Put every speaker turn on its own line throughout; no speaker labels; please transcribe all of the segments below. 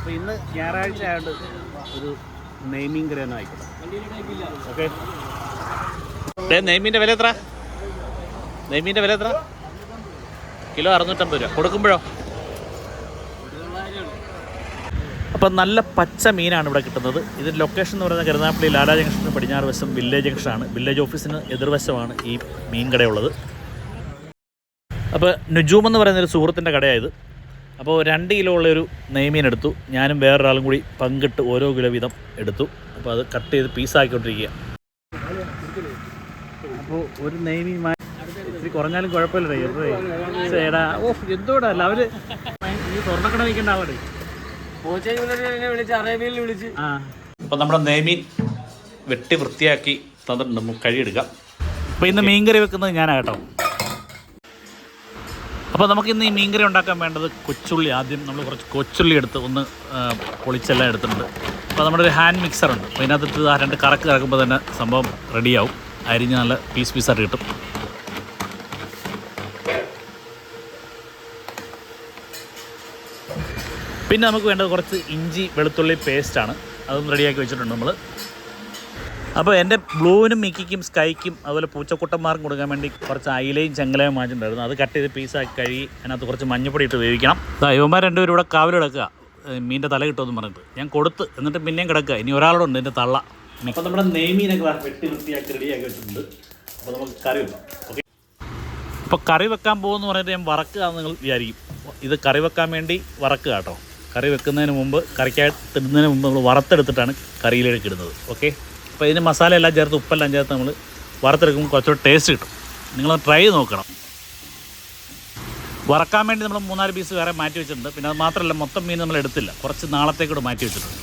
അപ്പോൾ ഇന്ന് ഞായറാഴ്ച ആയതുകൊണ്ട് ഒരു നെയ്മീൻ കറി തന്നെ ആയിക്കോട്ടെ. ഓക്കെ, നെയ്മീൻ്റെ വില എത്ര? നെയ്മീൻ്റെ വില എത്ര? കിലോ 650 രൂപ. കൊടുക്കുമ്പോഴോ? അപ്പം നല്ല പച്ച മീനാണ് ഇവിടെ കിട്ടുന്നത്. ഇതിൻ്റെ ലൊക്കേഷൻ എന്ന് പറയുന്നത് കരുനാഗപ്പള്ളി ലാലാ ജംഗ്ഷന് പടിഞ്ഞാറ് വശം വില്ലേജ് ജംഗ്ഷനാണ്. വില്ലേജ് ഓഫീസിന് എതിർവശമാണ് ഈ മീൻ കടയുള്ളത്. അപ്പോൾ നുജൂം എന്ന് പറയുന്നൊരു സുഹൃത്തിൻ്റെ കടയായത്. അപ്പോൾ 2 കിലോ ഉള്ളൊരു നെയ്മീൻ എടുത്തു. ഞാനും വേറൊരാളും കൂടി പങ്കിട്ട് ഓരോ കിലോ വീതം എടുത്തു. അപ്പോൾ അത് കട്ട് ചെയ്ത് പീസാക്കിക്കൊണ്ടിരിക്കുക. അപ്പോൾ ഒരു നെയ്മീൻ ഇത്തിരി കുറഞ്ഞാലും കുഴപ്പമില്ല. ചേടാ എന്തോടല്ല അവർ ഈ സ്വർണ്ണക്കട വയ്ക്കേണ്ട ആളെ വിളിച്ച്. അപ്പോൾ നമ്മുടെ നെയ്മീൻ വെട്ടി വൃത്തിയാക്കി തന്നിട്ടുണ്ട്. നമുക്ക് കഴിയെടുക്കാം. അപ്പോൾ ഇന്ന് മീൻകറി വെക്കുന്നത് ഞാനാണ് കേട്ടോ. അപ്പോൾ നമുക്കിന്ന് ഈ മീൻകറി ഉണ്ടാക്കാൻ വേണ്ടത് കൊച്ചുള്ളി. ആദ്യം നമ്മൾ കുറച്ച് കൊച്ചുള്ളി എടുത്ത് ഒന്ന് പൊളിച്ചെല്ലാം എടുത്തിട്ടുണ്ട്. അപ്പോൾ നമ്മുടെ ഒരു ഹാൻഡ് മിക്സറുണ്ട്. അപ്പോൾ ഇതിനകത്ത് ആ 2 കറക്ക് കറക്കുമ്പോൾ തന്നെ സംഭവം റെഡിയാവും. അരിഞ്ഞ് നല്ല പീസായിട്ട് കിട്ടും. പിന്നെ നമുക്ക് വേണ്ടത് കുറച്ച് ഇഞ്ചി വെളുത്തുള്ളി പേസ്റ്റാണ്. അതൊന്ന് റെഡിയാക്കി വെച്ചിട്ടുണ്ട് നമ്മൾ. അപ്പോൾ എൻ്റെ ബ്ലൂവിനും മിക്കിക്കും സ്കൈക്കും അതുപോലെ പൂച്ചക്കുട്ടന്മാർക്കും കൊടുക്കാൻ വേണ്ടി കുറച്ച് അയിലയും ചെങ്കലയും വാങ്ങിച്ചിട്ടുണ്ടായിരുന്നു. അത് കട്ട് ചെയ്ത് പീസാക്കി കഴുകി അതിനകത്ത് കുറച്ച് മഞ്ഞപ്പൊടി ഇട്ട് വേവിക്കണം. ഇവന്മാർ 2 പേരും ഇവിടെ കാവൽ കിടക്കുക, മീൻ്റെ തല കിട്ടുമെന്ന് പറഞ്ഞിട്ട്. ഞാൻ കൊടുത്ത് എന്നിട്ട് പിന്നെയും കിടക്കുക. ഇനി ഒരാളോടുണ്ട് എൻ്റെ തള്ള. അപ്പോൾ നമ്മുടെ നെയ്മീനൊക്കെ വെട്ടി വൃത്തിയാക്കി റെഡിയാക്കി വെച്ചിട്ടുണ്ട്. അപ്പോൾ നമുക്ക് കറി വെക്കാം. ഓക്കെ, അപ്പോൾ കറി വെക്കാൻ പോകുമെന്ന് പറഞ്ഞിട്ട് ഞാൻ വറക്കുക എന്ന് നിങ്ങൾ വിചാരിക്കും. ഇത് കറി വെക്കാൻ വേണ്ടി വറക്കുക കേട്ടോ. കറി വെക്കുന്നതിന് മുമ്പ്, കറിക്കകത്തിടുന്നതിന് മുമ്പ് നമ്മൾ വറുത്തെടുത്തിട്ടാണ് കറിയിലേക്ക് ഇടുന്നത്. ഓക്കെ, അപ്പോൾ ഇതിന് മസാല എല്ലാം ചേർത്ത് ഉപ്പെല്ലാം ചേർത്ത് നമ്മൾ വറുത്തെടുക്കുമ്പോൾ കുറച്ചുകൂടെ ടേസ്റ്റ് കിട്ടും. നിങ്ങളത് ട്രൈ ചെയ്ത് നോക്കണം. വറക്കാൻ വേണ്ടി നമ്മൾ 3-4 പീസ് വേറെ മാറ്റി വെച്ചിട്ടുണ്ട്. പിന്നെ അത് മാത്രമല്ല, മൊത്തം മീൻ നമ്മൾ എടുത്തില്ല, കുറച്ച് നാളത്തേക്കൂടെ മാറ്റി വെച്ചിട്ടുണ്ട്.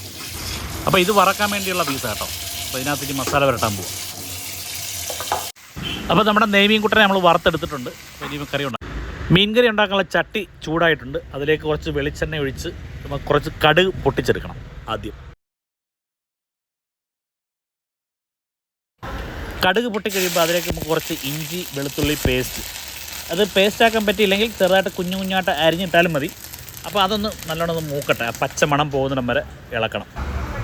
അപ്പോൾ ഇത് വറക്കാൻ വേണ്ടിയുള്ള പീസ് കേട്ടോ. അപ്പോൾ ഇതിനകത്തേക്ക് മസാല വരട്ടാൻ പോവാം. അപ്പോൾ നമ്മുടെ നെയ്മീൻ കുട്ടനെ നമ്മൾ വറുത്തെടുത്തിട്ടുണ്ട്. അപ്പോൾ ഇനി കറി ഉണ്ടാകും. മീൻ കറി ഉണ്ടാക്കാനുള്ള ചട്ടി ചൂടായിട്ടുണ്ട്. അതിലേക്ക് കുറച്ച് വെളിച്ചെണ്ണ ഒഴിച്ച് നമുക്ക് കുറച്ച് കടുക് പൊട്ടിച്ചെടുക്കണം. ആദ്യം കടുക് പൊട്ടിക്കഴിയുമ്പോൾ അതിലേക്ക് നമുക്ക് കുറച്ച് ഇഞ്ചി വെളുത്തുള്ളി പേസ്റ്റ്, അത് പേസ്റ്റാക്കാൻ പറ്റിയില്ലെങ്കിൽ ചെറുതായിട്ട് കുഞ്ഞായിട്ട് അരിഞ്ഞിട്ടാലും മതി. അപ്പോൾ അതൊന്ന് നല്ലോണം ഒന്ന് മൂക്കട്ടെ, ആ പച്ച മണം പോകുന്നിടം വരെ ഇളക്കണം.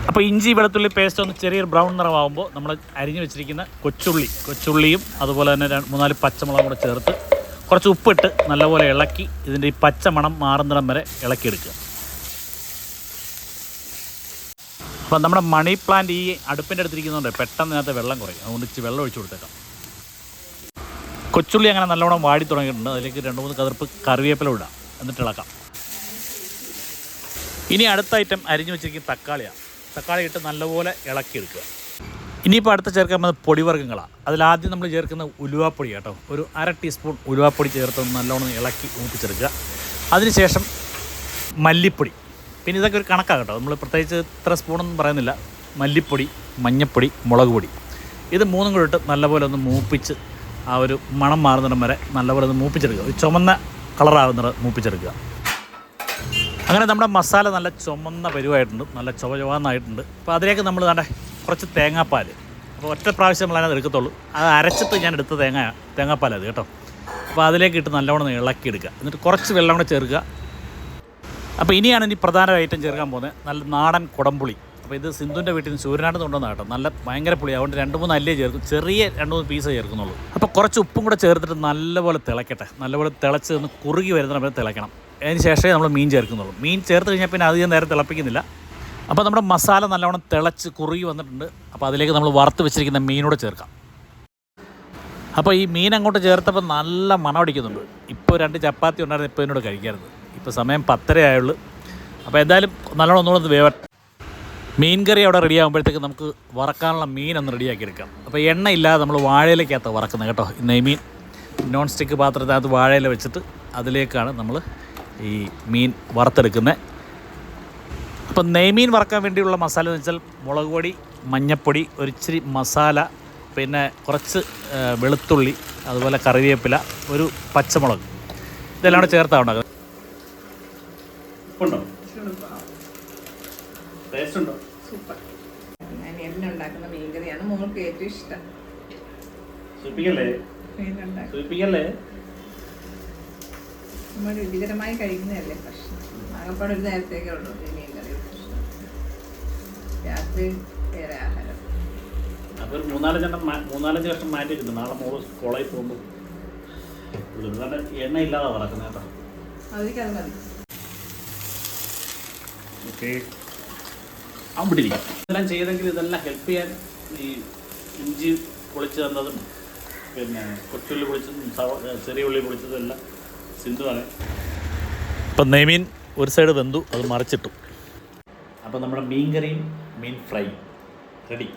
അപ്പോൾ ഇഞ്ചി വെളുത്തുള്ളി പേസ്റ്റ് ഒന്ന് ചെറിയൊരു ബ്രൗൺ നിറമാകുമ്പോൾ നമ്മൾ അരിഞ്ഞ് വെച്ചിരിക്കുന്ന കൊച്ചുള്ളിയും അതുപോലെ തന്നെ 3-4 പച്ചമുളകും കൂടെ ചേർത്ത് കുറച്ച് ഉപ്പിട്ട് നല്ലപോലെ ഇളക്കി ഇതിൻ്റെ ഈ പച്ച മണം മാറുന്നിടം വരെ ഇളക്കിയെടുക്കുക. അപ്പോൾ നമ്മുടെ മണി പ്ലാന്റ് ഈ അടുപ്പിൻ്റെ അടുത്തിരിക്കുന്നതുകൊണ്ട് പെട്ടെന്ന് ഇതിനകത്ത് വെള്ളം കുറയും. അതുകൊണ്ട് ഇച്ചിരി വെള്ളം ഒഴിച്ച് കൊടുത്തേക്കാം. കൊച്ചുള്ളി അങ്ങനെ നല്ലോണം വാടി തുടങ്ങിയിട്ടുണ്ട്. അതിലേക്ക് 2-3 കതിർപ്പ് കറിവേപ്പില ഇടാം, എന്നിട്ട് ഇളക്കാം. ഇനി അടുത്ത ഐറ്റം അരിഞ്ഞു വെച്ചിരിക്കുന്ന തക്കാളിയാണ്. തക്കാളി ഇട്ട് നല്ലപോലെ ഇളക്കിയെടുക്കുക. ഇനിയിപ്പോൾ അടുത്ത ചേർക്കാൻ പോകുന്നത് പൊടിവർഗ്ഗങ്ങളാണ്. അതിലാദ്യം നമ്മൾ ചേർക്കുന്ന ഉലുവാപ്പൊടി കേട്ടോ. ഒരു 1/2 ടീസ്പൂൺ ഉലുവാപ്പൊടി ചേർത്ത് നല്ലോണം ഇളക്കി മൂപ്പിച്ചെടുക്കുക. അതിനുശേഷം മല്ലിപ്പൊടി. പിന്നെ ഇതൊക്കെ ഒരു കണക്കാണ് കേട്ടോ. നമ്മൾ പ്രത്യേകിച്ച് ഇത്ര സ്പൂണൊന്നും പറയുന്നില്ല. മല്ലിപ്പൊടി, മഞ്ഞൾപ്പൊടി, മുളക് പൊടി, ഇത് 3 കൂടി ഇട്ട് നല്ലപോലെ ഒന്ന് മൂപ്പിച്ച് ആ ഒരു മണം മാറുന്നിടം വരെ നല്ലപോലെ ഒന്ന് മൂപ്പിച്ചെടുക്കുക. ഒരു ചുമന്ന കളറാകുന്നത് മൂപ്പിച്ചെടുക്കുക. അങ്ങനെ നമ്മുടെ മസാല നല്ല ചുമന്ന പരുവായിട്ടുണ്ട്, നല്ല ചുവന്നായിട്ടുണ്ട്. അപ്പോൾ അതിലേക്ക് നമ്മൾ വേണ്ട കുറച്ച് തേങ്ങാപ്പാൽ. അപ്പോൾ ഒറ്റ പ്രാവശ്യം നമ്മൾ അതിനകത്ത് എടുക്കത്തുള്ളൂ. അത് അരച്ചിട്ട് ഞാൻ എടുത്ത തേങ്ങാപ്പാൽ അത് കേട്ടോ. അപ്പോൾ അതിലേക്ക് ഇട്ട് നല്ലവണ്ണം ഇളക്കിയെടുക്കുക. എന്നിട്ട് കുറച്ച് വെള്ളം കൂടെ ചേർക്കുക. അപ്പോൾ ഇനിയാണ് ഇനി പ്രധാന ഐറ്റം ചേർക്കാൻ പോകുന്നത്, നല്ല നാടൻ കുടംപുളി. അപ്പോൾ ഇത് സിന്ധുവിൻ്റെ വീട്ടിൽ നിന്ന് സൂര്യനാട് കൊണ്ടുവന്ന കേട്ടോ. നല്ല ഭയങ്കര പുളി, അതുകൊണ്ട് 2-3 അല്ലേ ചേർക്കും, ചെറിയ 2-3 പീസേ ചേർക്കുന്നുള്ളൂ. അപ്പോൾ കുറച്ച് ഉപ്പും കൂടെ ചേർത്തിട്ട് നല്ലപോലെ തിളയ്ക്കട്ടെ. നല്ലപോലെ തിളച്ച് ഒന്ന് കുറുകി വരുന്ന നമ്മൾ തിളയ്ക്കണം. അതിന് ശേഷമേ നമ്മൾ മീൻ ചേർക്കുന്നുള്ളൂ. മീൻ ചേർത്ത് കഴിഞ്ഞാൽ പിന്നെ അധികം നേരം തിളപ്പിക്കുന്നില്ല. അപ്പോൾ നമ്മുടെ മസാല നല്ലവണ്ണം തിളച്ച് കുറുകി വന്നിട്ടുണ്ട്. അപ്പോൾ അതിലേക്ക് നമ്മൾ വറുത്ത് വെച്ചിരിക്കുന്ന മീനൂടെ ചേർക്കാം. അപ്പോൾ ഈ മീൻ അങ്ങോട്ട് ചേർത്തപ്പോൾ നല്ല മണം അടിക്കുന്നുണ്ട്. ഇപ്പോൾ 2 ചപ്പാത്തി ഉണ്ടായിരുന്നു, ഇപ്പോൾ എന്നോട് കഴിക്കരുത്. ഇപ്പോൾ സമയം 10:30 ആയുള്ളൂ. അപ്പോൾ എന്തായാലും നല്ലോണം ഒന്നുകൂടെ വേവട്ടെ. മീൻ കറി അവിടെ റെഡി ആകുമ്പോഴത്തേക്ക് നമുക്ക് വറക്കാനുള്ള മീനൊന്ന് റെഡിയാക്കി എടുക്കാം. അപ്പോൾ എണ്ണ ഇല്ലാതെ നമ്മൾ വാഴയിലേക്കകത്ത് വറക്കുന്നത് കേട്ടോ. നെയ്മീൻ നോൺ സ്റ്റിക്ക് പാത്രത്തിനകത്ത് വാഴയില വെച്ചിട്ട് അതിലേക്കാണ് നമ്മൾ ഈ മീൻ വറുത്തെടുക്കുന്നത്. അപ്പം നെയ്മീൻ വറക്കാൻ വേണ്ടിയുള്ള മസാല എന്ന് വെച്ചാൽ മുളക് പൊടി, മഞ്ഞൾപ്പൊടി, ഒരിച്ചിരി മസാല, പിന്നെ കുറച്ച് വെളുത്തുള്ളി, അതുപോലെ കറിവേപ്പില, ഒരു പച്ചമുളക്, ഇതെല്ലാം കൂടെ ചേർത്താണ് ഉണ്ടാക്കുന്നത്. ഉണ്ടോ? ടേസ്റ്റ് ഉണ്ടോ?
സൂപ്പർ. ഞാൻ എന്നെ ഉണ്ടാക്കുന്ന മീൻകറിയാണ് മോൾക്ക് ഏറ്റവും ഇഷ്ടം. നമ്മൾ രുചികരമായി കഴിക്കുന്നതല്ലേ പ്രശ്നം. ആകപ്പാട് ഒരു നേരത്തേക്കേ ഉള്ളൂ ഈ മീൻകറി. രാത്രി വേറെ ആഹാരം.
അപ്പോൾ ഒരു 3-4 വർഷം മാറ്റിയിട്ടുണ്ട്. നാളെ മോള് കോളേജിൽ പോകുമ്പോൾ കാരണം എണ്ണ ഇല്ലാതെ നടക്കുന്നത് കേട്ടോ.
അതിരിക്കത് മതി.
ഓക്കെ, അവിടെ ഇരിക്കും. ഇതെല്ലാം ചെയ്തെങ്കിൽ ഇതെല്ലാം ഹെൽപ്പ് ചെയ്യാൻ ഈ ഇഞ്ചി പൊളിച്ച് തന്നതും പിന്നെ കൊച്ചുള്ളി പൊളിച്ചതും ചെറിയ ഉള്ളി പൊളിച്ചതും എല്ലാം സിന്ധുവാണ്. ഇപ്പം നെയ്മീൻ ഒരു സൈഡ് വെന്തു, അത് മറിച്ചിട്ടു. അപ്പോൾ നമ്മുടെ മീൻ കറിയും മീൻ ഫ്രൈയും റെഡി.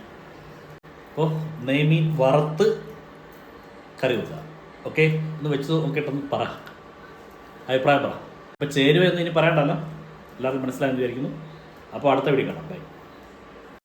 അപ്പോൾ നെയ്മീൻ വറുത്ത് കറി വെക്കുക. ഓക്കെ, ഒന്ന് വെച്ച് നോക്കിയിട്ടൊന്ന് പറ, അഭിപ്രായം പറ. അപ്പോൾ ചേരുവ എന്ന് ഇനി പറയണ്ടല്ലോ, എല്ലാവർക്കും മനസ്സിലായെന്ന് വിചാരിക്കുന്നു. അപ്പോൾ അടുത്ത വീഡിയോ കാണാം. ബൈ.